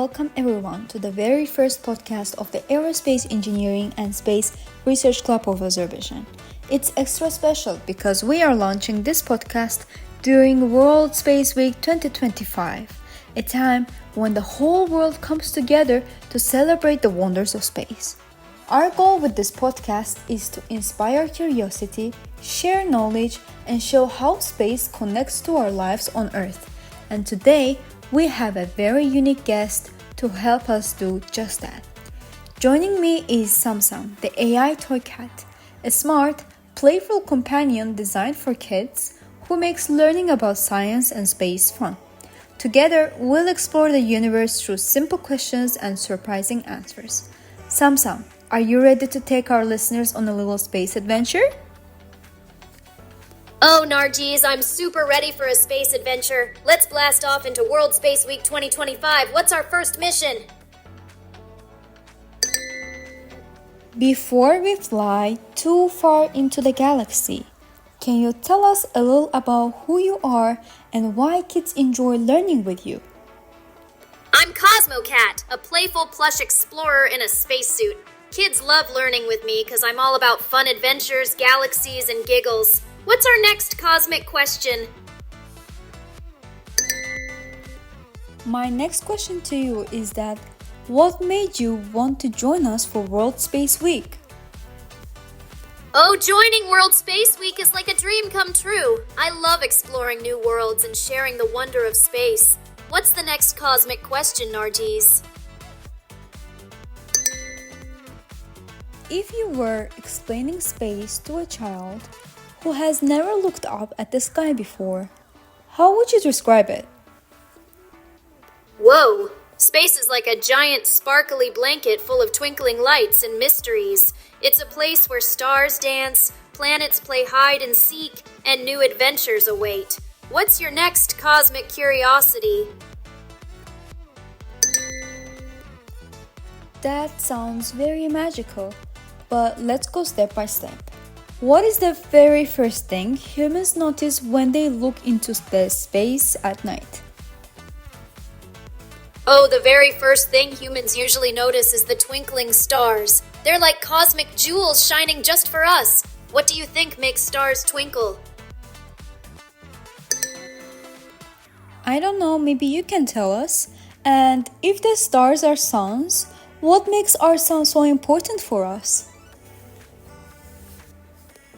welcome everyone to the very first podcast of the Aerospace Engineering and Space Research Club of Azerbaijan. It's extra special because we are launching this podcast during World Space Week 2025, a time when the whole world comes together to celebrate the wonders of space. Our goal with this podcast is to inspire curiosity, share knowledge, and show how space connects to our lives on Earth. And today, we have a very unique guest to help us do just that. Joining me is SamSam, the AI toy cat, a smart, playful companion designed for kids who makes learning about science and space fun. Together, we'll explore the universe through simple questions and surprising answers. SamSam, are you ready to take our listeners on a little space adventure? Oh, Nargis, I'm super ready for a space adventure. Let's blast off into World Space Week 2025. What's our first mission? Before we fly too far into the galaxy, can you tell us a little about who you are and why kids enjoy learning with you? I'm CosmoCat, a playful plush explorer in a spacesuit. Kids love learning with me because I'm all about fun adventures, galaxies, and giggles. What's our next cosmic question? My next question to you is that what made you want to join us for World Space Week? Oh, joining World Space Week is like a dream come true. I love exploring new worlds and sharing the wonder of space. What's the next cosmic question, Nargis? If you were explaining space to a child who has never looked up at the sky before, how would you describe it? Whoa! Space is like a giant sparkly blanket full of twinkling lights and mysteries. It's a place where stars dance, planets play hide and seek, and new adventures await. What's your next cosmic curiosity? That sounds very magical, but let's go step by step. What is the very first thing humans notice when they look into the space at night? Oh, the very first thing humans usually notice is the twinkling stars. They're like cosmic jewels shining just for us. What do you think makes stars twinkle? I don't know, maybe you can tell us. And if the stars are suns, what makes our sun so important for us?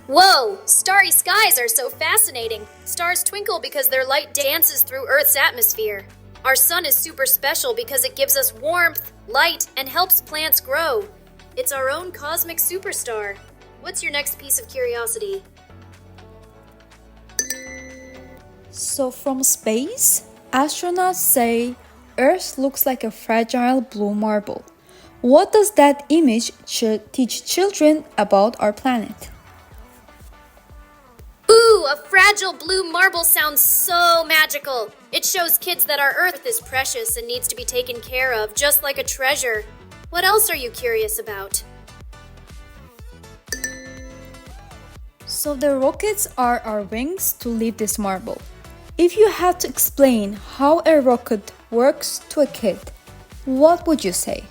Whoa! Starry skies are so fascinating. Stars twinkle because their light dances through Earth's atmosphere. Our sun is super special because it gives us warmth, light, and helps plants grow. It's our own cosmic superstar. What's your next piece of curiosity? So from space, astronauts say Earth looks like a fragile blue marble. What does that image teach children about our planet? Ooh, a fragile blue marble sounds so magical. It shows kids that our Earth is precious and needs to be taken care of, just like a treasure. What else are you curious about? So the rockets are our wings to leave this marble. If you had to explain how a rocket works to a kid, what would you say?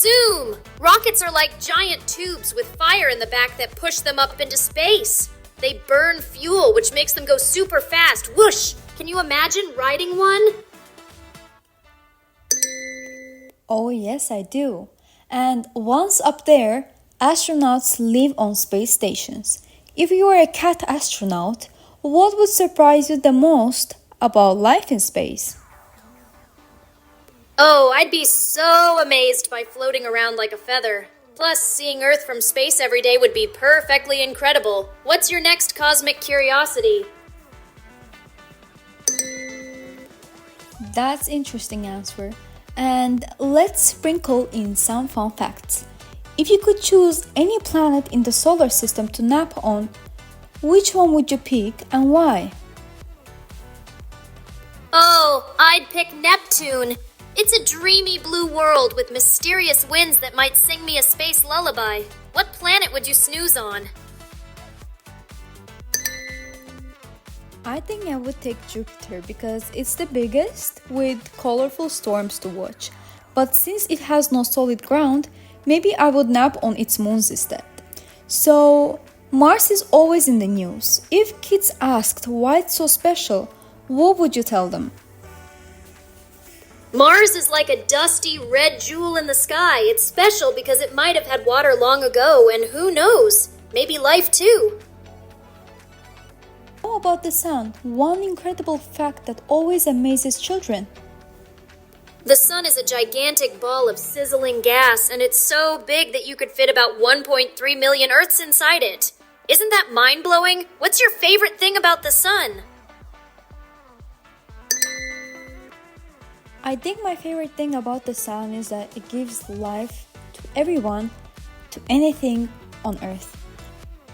Zoom! Rockets are like giant tubes with fire in the back that push them up into space. They burn fuel, which makes them go super fast. Whoosh! Can you imagine riding one? Oh yes, I do. And once up there, astronauts live on space stations. If you were a cat astronaut, what would surprise you the most about life in space? Oh, I'd be so amazed by floating around like a feather. Plus, seeing Earth from space every day would be perfectly incredible. What's your next cosmic curiosity? That's interesting answer. And let's sprinkle in some fun facts. If you could choose any planet in the solar system to nap on, which one would you pick and why? Oh, I'd pick Neptune. It's a dreamy blue world with mysterious winds that might sing me a space lullaby. What planet would you snooze on? I think I would take Jupiter because it's the biggest with colorful storms to watch. But since it has no solid ground, maybe I would nap on its moons instead. So, Mars is always in the news. If kids asked why it's so special, what would you tell them? Mars is like a dusty red jewel in the sky. It's special because it might have had water long ago, and who knows, maybe life too. How about the sun? One incredible fact that always amazes children. The sun is a gigantic ball of sizzling gas, and it's so big that you could fit about 1.3 million Earths inside it. Isn't that mind-blowing? What's your favorite thing about the sun? I think my favorite thing about the sun is that it gives life to everyone, to anything on Earth.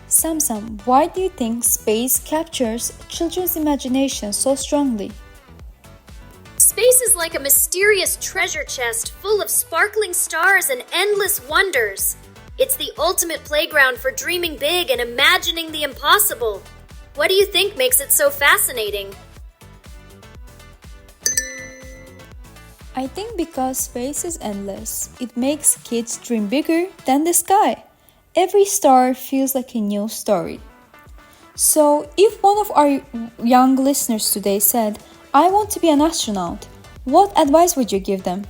SamSam, why do you think space captures children's imagination so strongly? Space is like a mysterious treasure chest full of sparkling stars and endless wonders. It's the ultimate playground for dreaming big and imagining the impossible. What do you think makes it so fascinating? I think because space is endless, it makes kids dream bigger than the sky. Every star feels like a new story. So, if one of our young listeners today said, I want to be an astronaut, what advice would you give them?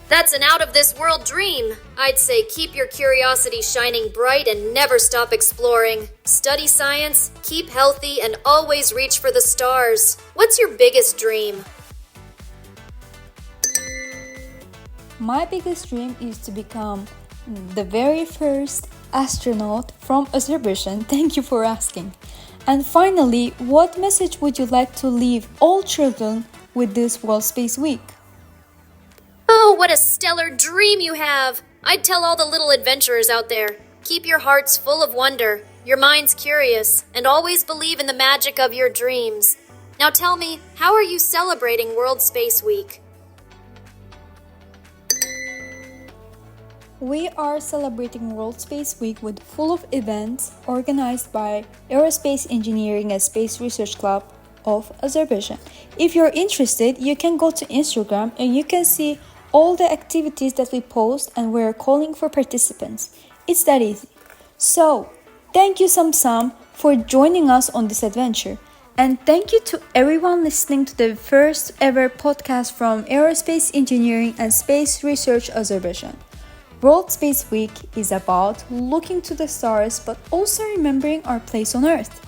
That's an out-of-this-world dream. I'd say keep your curiosity shining bright and never stop exploring. Study science, keep healthy, and always reach for the stars. What's your biggest dream? My biggest dream is to become the very first astronaut from Azerbaijan. Thank you for asking. And finally, what message would you like to leave all children with this World Space Week? Oh, what a stellar dream you have! I'd tell all the little adventurers out there, keep your hearts full of wonder, your minds curious, and always believe in the magic of your dreams. Now tell me, how are you celebrating World Space Week? We are celebrating World Space Week with full of events organized by Aerospace Engineering and Space Research Club of Azerbaijan. If you're interested, you can go to Instagram and you can see all the activities that we post, and we're calling for participants. It's that easy. So, thank you SamSam for joining us on this adventure. And thank you to everyone listening to the first ever podcast from Aerospace Engineering and Space Research Azerbaijan. World Space Week is about looking to the stars but also remembering our place on Earth.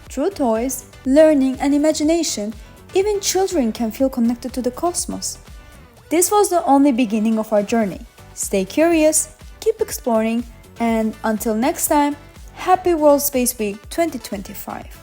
Through toys, learning, and imagination, even children can feel connected to the cosmos. This was the only beginning of our journey. Stay curious, keep exploring, and until next time, happy World Space Week 2025.